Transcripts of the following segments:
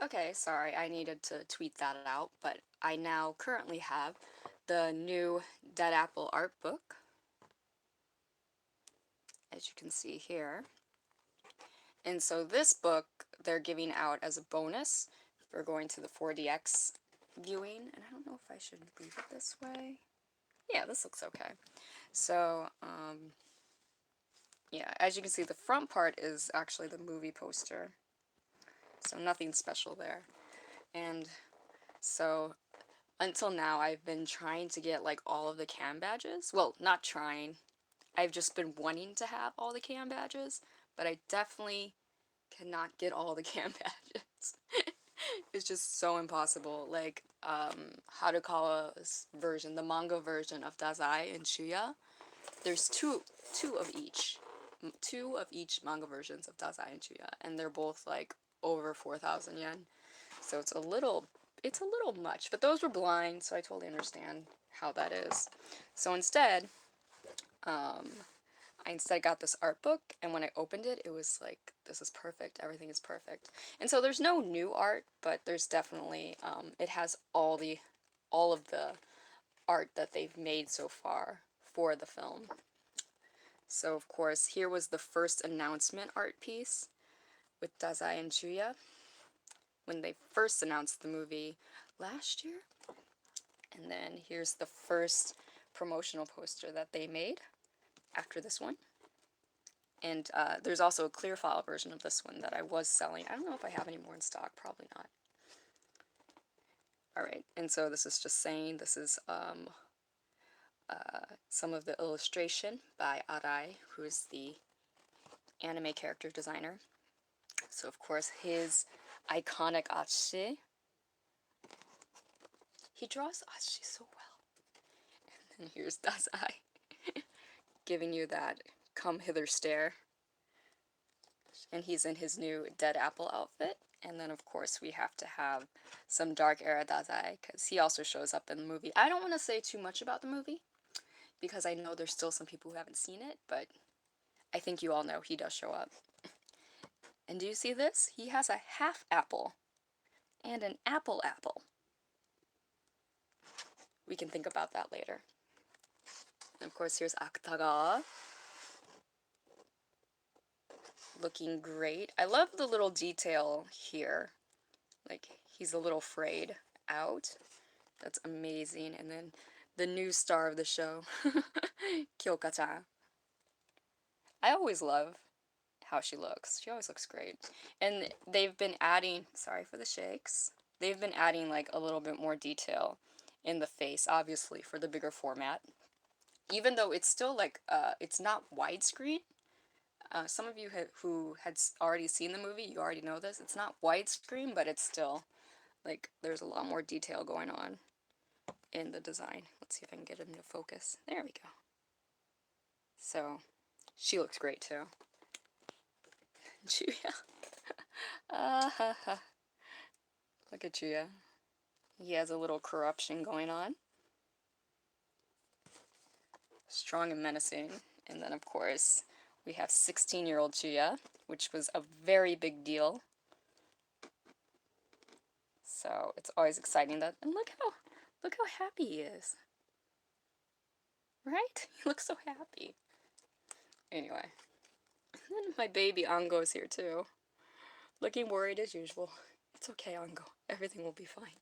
Okay, sorry, I needed to tweet that out, but I now currently have the new Dead Apple art book, as you can see here. And so this book they're giving out as a bonus for going to the 4DX viewing, and I don't know if I should leave it this way. Yeah, this looks okay. So, yeah, as you can see, the front part is actually the movie poster, so nothing special there. And so until now, I've been trying to get like all of the cam badges. Well, not trying. I've just been wanting to have all the cam badges, but I definitely cannot get all the cam badges. It's just so impossible. Like, Harukawa's version, the manga version of Dazai and Shuya, there's two of each. Two of each manga versions of Dazai and Shuya, and they're both like over 4,000 yen. So it's a little much, but those were blind, so I totally understand how that is. So instead, I instead got this art book, and when I opened it, it was like, this is perfect, everything is perfect. And so there's no new art, but there's definitely, it has all of the art that they've made so far for the film. So of course, here was the first announcement art piece with Dazai and Chuya when they first announced the movie last year. And then here's the first promotional poster that they made after this one. And there's also a clear file version of this one that I was selling. I don't know if I have any more in stock, probably not. Alright, and so this is just saying this is some of the illustration by Arai, who is the anime character designer. So of course his iconic Ashi. He draws Ashi so well. And here's Dazai giving you that come hither stare. And he's in his new Dead Apple outfit. And then, of course, we have to have some Dark Era Dazai, because he also shows up in the movie. I don't want to say too much about the movie, because I know there's still some people who haven't seen it, but I think you all know he does show up. And do you see this? He has a half apple and an apple. We can think about that later. And of course, here's Akutagawa. Looking great. I love the little detail here. Like, he's a little frayed out. That's amazing. And then the new star of the show, Kyoka-chan. I always love how she looks. She always looks great. And they've been adding, sorry for the shakes, they've been adding like a little bit more detail in the face, obviously, for the bigger format. Even though it's still like, it's not widescreen. Some of you who had already seen the movie, you already know this. It's not widescreen, but it's still, like, there's a lot more detail going on in the design. Let's see if I can get it into focus. There we go. So, she looks great too. Chuya. Look at Chuya. He has a little corruption going on. Strong and menacing. And then, of course, we have 16-year-old Chuya, which was a very big deal. So, it's always exciting that, and look how happy he is. Right? He looks so happy. Anyway. And then my baby Ango's here too. Looking worried as usual. It's okay, Ango. Everything will be fine.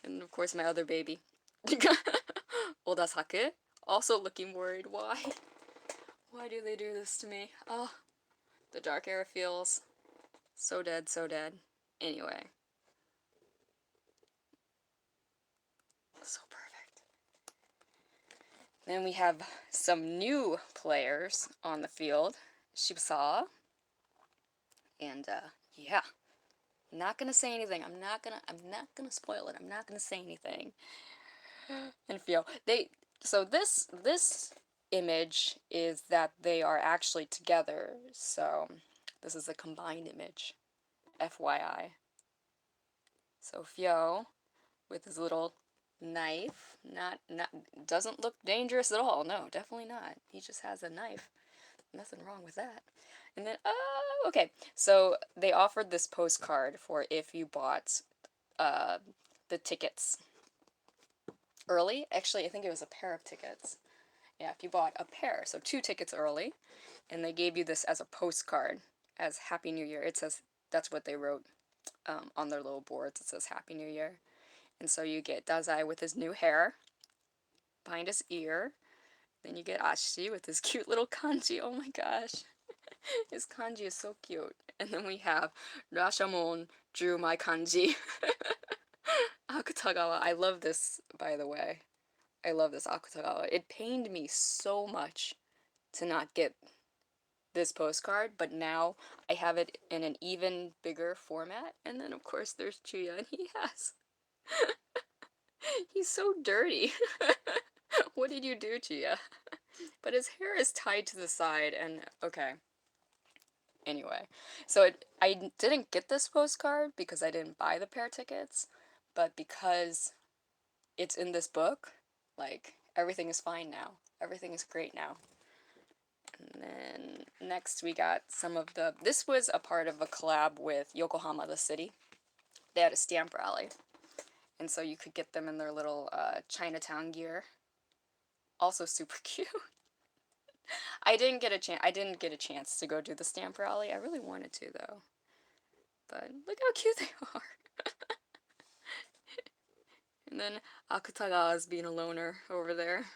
And of course my other baby. Odasaku. Also looking worried. Why? Why do they do this to me? Oh, the dark era feels so dead, so dead. Anyway. So perfect. Then we have some new players on the field. Shibasa. And yeah. Not gonna say anything. I'm not gonna spoil it. I'm not gonna say anything. And Fio. So this image is that they are actually together. So this is a combined image. FYI. So Fio with his little knife, not doesn't look dangerous at all. No, definitely not. He just has a knife. Nothing wrong with that. And then, oh, okay. So they offered this postcard for if you bought uh, the tickets early. Actually, I think it was a pair of tickets. Yeah, if you bought a pair, so 2 tickets early, and they gave you this as a postcard as Happy New Year. It says that's what they wrote on their little boards. It says Happy New Year. And so you get Dazai with his new hair behind his ear. Then you get Ashi with his cute little kanji. Oh my gosh. His kanji is so cute. And then we have Rashomon drew my kanji. Akutagawa. I love this, by the way. I love this Akutagawa. It pained me so much to not get this postcard, but now I have it in an even bigger format. And then, of course, there's Chuya, and he has. He's so dirty. What did you do, Chuya? But his hair is tied to the side, and okay. Anyway, so I didn't get this postcard because I didn't buy the pair tickets, but because it's in this book, like, everything is fine now. Everything is great now. And then next we got some of the, this was a part of a collab with Yokohama, the city. They had a stamp rally, and so you could get them in their little Chinatown gear. Also super cute. I didn't get a chance to go do the stamp rally. I really wanted to though. But look how cute they are. And then Akutagawa's being a loner over there.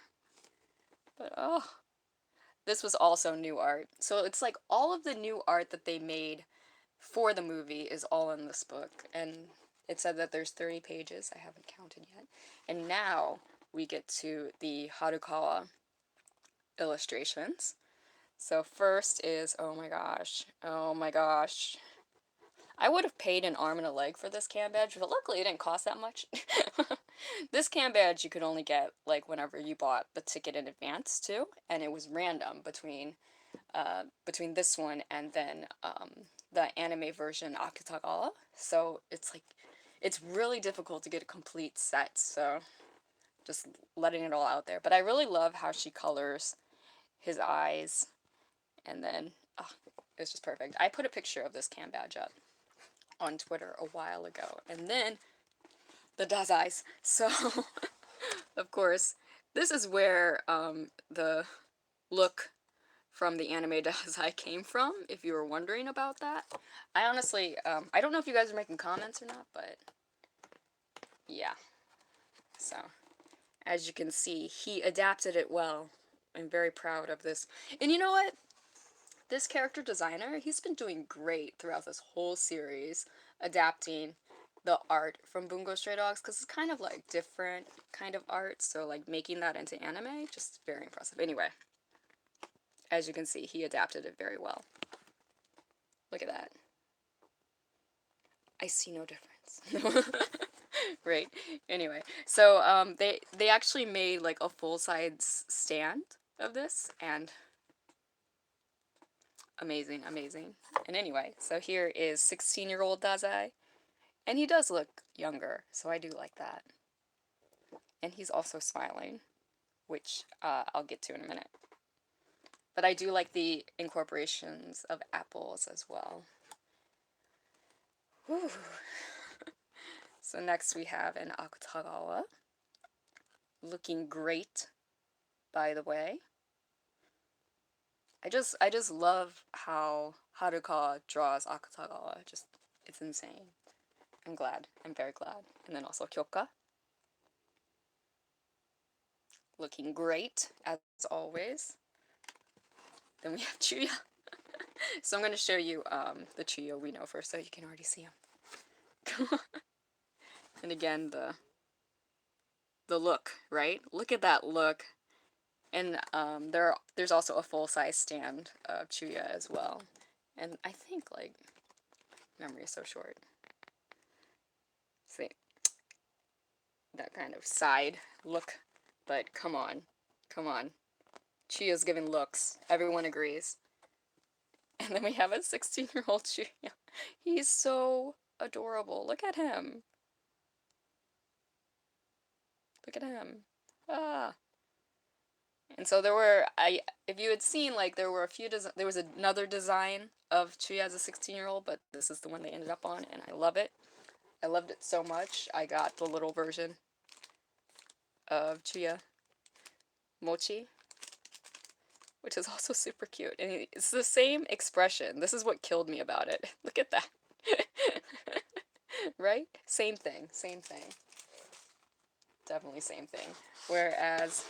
But oh, this was also new art. So it's like all of the new art that they made for the movie is all in this book. And it said that there's 30 pages. I haven't counted yet. And now we get to the Harukawa illustrations. So first is, oh my gosh, oh my gosh. I would have paid an arm and a leg for this cam badge, but luckily it didn't cost that much. This cam badge you could only get like whenever you bought the ticket in advance too, and it was random between this one and then the anime version Akutagawa. So it's like it's really difficult to get a complete set. So just letting it all out there. But I really love how she colors his eyes, and then oh, it's just perfect. I put a picture of this cam badge up on Twitter a while ago, and then the Dazais. So, of course, this is where the look from the anime Dazai came from, if you were wondering about that. I honestly, I don't know if you guys are making comments or not, but yeah. So, as you can see, he adapted it well. I'm very proud of this. And you know what? This character designer, he's been doing great throughout this whole series, adapting the art from Bungo Stray Dogs, because it's kind of like different kind of art, so like making that into anime, just very impressive. Anyway, as you can see, he adapted it very well. Look at that. I see no difference. Right. Anyway, so they actually made like a full-size stand of this, and amazing, amazing. And anyway, so here is 16-year-old Dazai, and he does look younger, so I do like that. And he's also smiling, which I'll get to in a minute. But I do like the incorporations of apples as well. Whew. So next we have an Akutagawa. Looking great, by the way. I just love how Haruka draws Akutagawa. Just, it's insane. I'm glad. I'm very glad. And then also Kyoka. Looking great, as always. Then we have Chuya. So I'm going to show you the Chuya we know first, so you can already see him. And again, the look, right? Look at that look. And there's also a full-size stand of Chuya as well. And I think, like, memory is so short. See, that kind of side look. But come on, come on. Chuya's giving looks. Everyone agrees. And then we have a 16-year-old Chuya. He's so adorable. Look at him. Look at him. Ah. And so if you had seen, like, there were a few, there was another design of Chuya as a 16-year-old, but this is the one they ended up on, and I love it. I loved it so much, I got the little version of Chuya Mochi, which is also super cute. And it's the same expression. This is what killed me about it. Look at that. Right? Same thing. Same thing. Definitely same thing. Whereas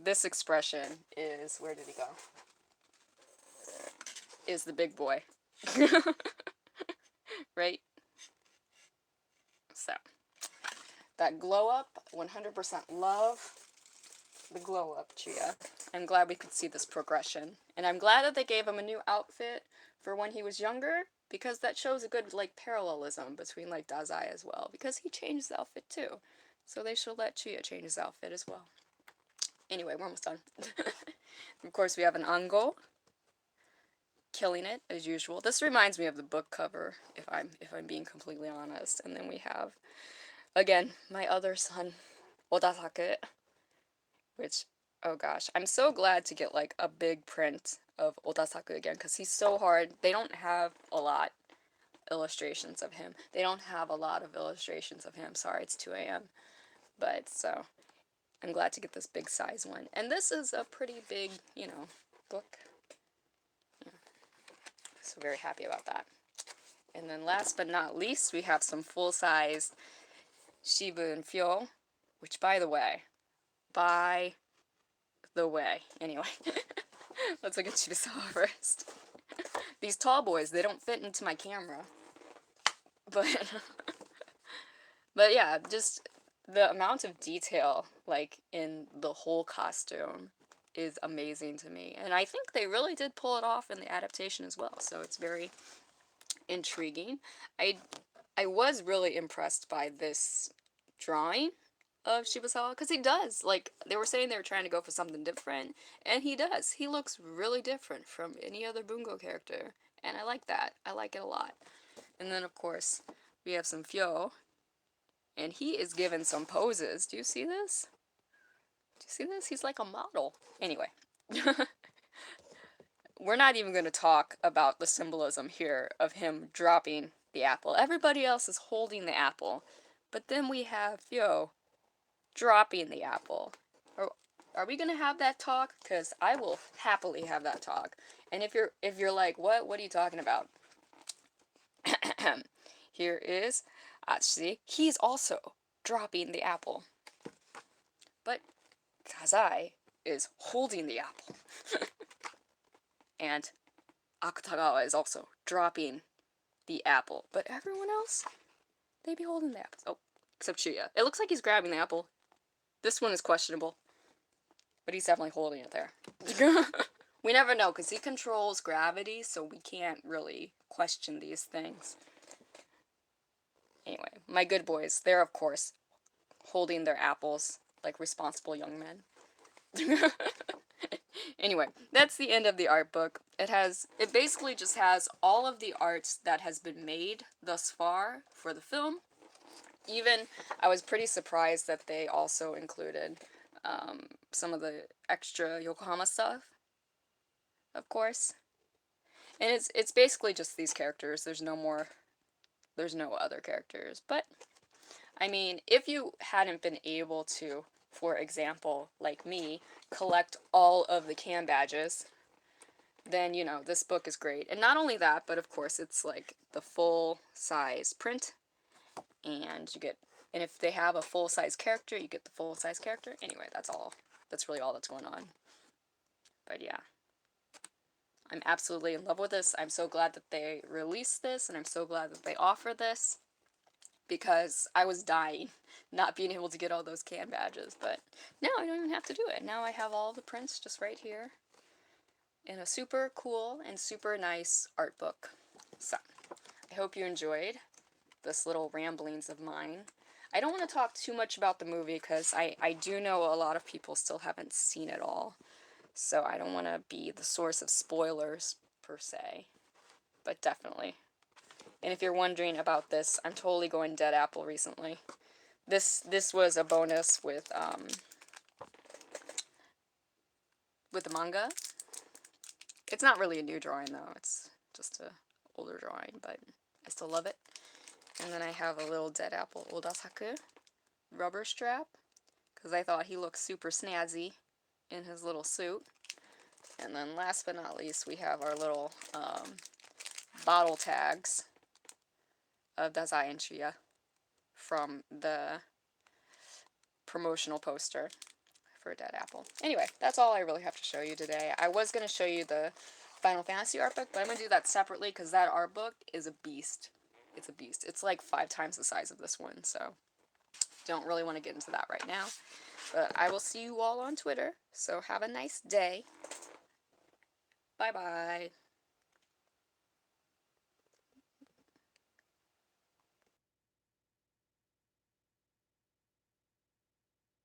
this expression is, where did he go? Is the big boy. Right? So, that glow up, 100% love the glow up Chuya. I'm glad we could see this progression. And I'm glad that they gave him a new outfit for when he was younger, because that shows a good, like, parallelism between, like, Dazai as well, because he changed his outfit too. So they should let Chuya change his outfit as well. Anyway, we're almost done. Of course, we have an Ango, killing it as usual. This reminds me of the book cover, if I'm being completely honest. And then we have, again, my other son, Odasaku, which, oh gosh, I'm so glad to get, like, a big print of Odasaku again, because he's so hard. They don't have a lot illustrations of him. They don't have a lot of illustrations of him. Sorry, it's 2 a.m. But, so, I'm glad to get this big size one. And this is a pretty big, you know, book. Yeah. So very happy about that. And then last but not least, we have some full-size Shibun Fyo, which, by the way, anyway, let's look at Chibisawa first. These tall boys, they don't fit into my camera. But, but yeah, just the amount of detail, like, in the whole costume is amazing to me. And I think they really did pull it off in the adaptation as well, so it's very intriguing. I was really impressed by this drawing of Shibusawa, because he does, like, they were saying they were trying to go for something different, and he does. He looks really different from any other Bungo character, and I like that. I like it a lot. And then, of course, we have some Fyo, and he is given some poses. Do you see this? Do you see this? He's like a model. Anyway. We're not even going to talk about the symbolism here of him dropping the apple. Everybody else is holding the apple. But then we have Fyo dropping the apple. Are we going to have that talk? Because I will happily have that talk. And if you're like, what are you talking about? Here is Atsushi. He's also dropping the apple. But Kazai is holding the apple. And Akutagawa is also dropping the apple. But everyone else, they be holding the apples. Oh, except Chuya. It looks like he's grabbing the apple. This one is questionable. But he's definitely holding it there. We never know, because he controls gravity, so we can't really question these things. Anyway, my good boys, they're, of course, holding their apples like responsible young men. Anyway, that's the end of the art book. It basically just has all of the art that has been made thus far for the film. Even, I was pretty surprised that they also included some of the extra Yokohama stuff, of course. And it's basically just these characters. There's no other characters. But, I mean, if you hadn't been able to, for example, like me, collect all of the cam badges, then, you know, this book is great. And not only that, but of course it's like the full-size print, and if they have a full-size character, you get the full-size character. Anyway, that's really all that's going on. But yeah, I'm absolutely in love with this. I'm so glad that they released this, and I'm so glad that they offer this, because I was dying not being able to get all those can badges. But now I don't even have to do it. Now I have all the prints just right here in a super cool and super nice art book. So, I hope you enjoyed this little ramblings of mine. I don't want to talk too much about the movie, because I do know a lot of people still haven't seen it all. So I don't want to be the source of spoilers, per se. But definitely. And if you're wondering about this, I'm totally going Dead Apple recently. This was a bonus with with the manga. It's not really a new drawing though, it's just a older drawing, but I still love it. And then I have a little Dead Apple Odasaku rubber strap, because I thought he looked super snazzy in his little suit. And then last but not least, we have our little bottle tags of Dazai and Chia from the promotional poster for Dead Apple. Anyway, that's all I really have to show you today. I was going to show you the Final Fantasy art book, but I'm going to do that separately because that art book is a beast. It's a beast. It's like 5 times the size of this one, so don't really want to get into that right now. But I will see you all on Twitter, so have a nice day. Bye-bye.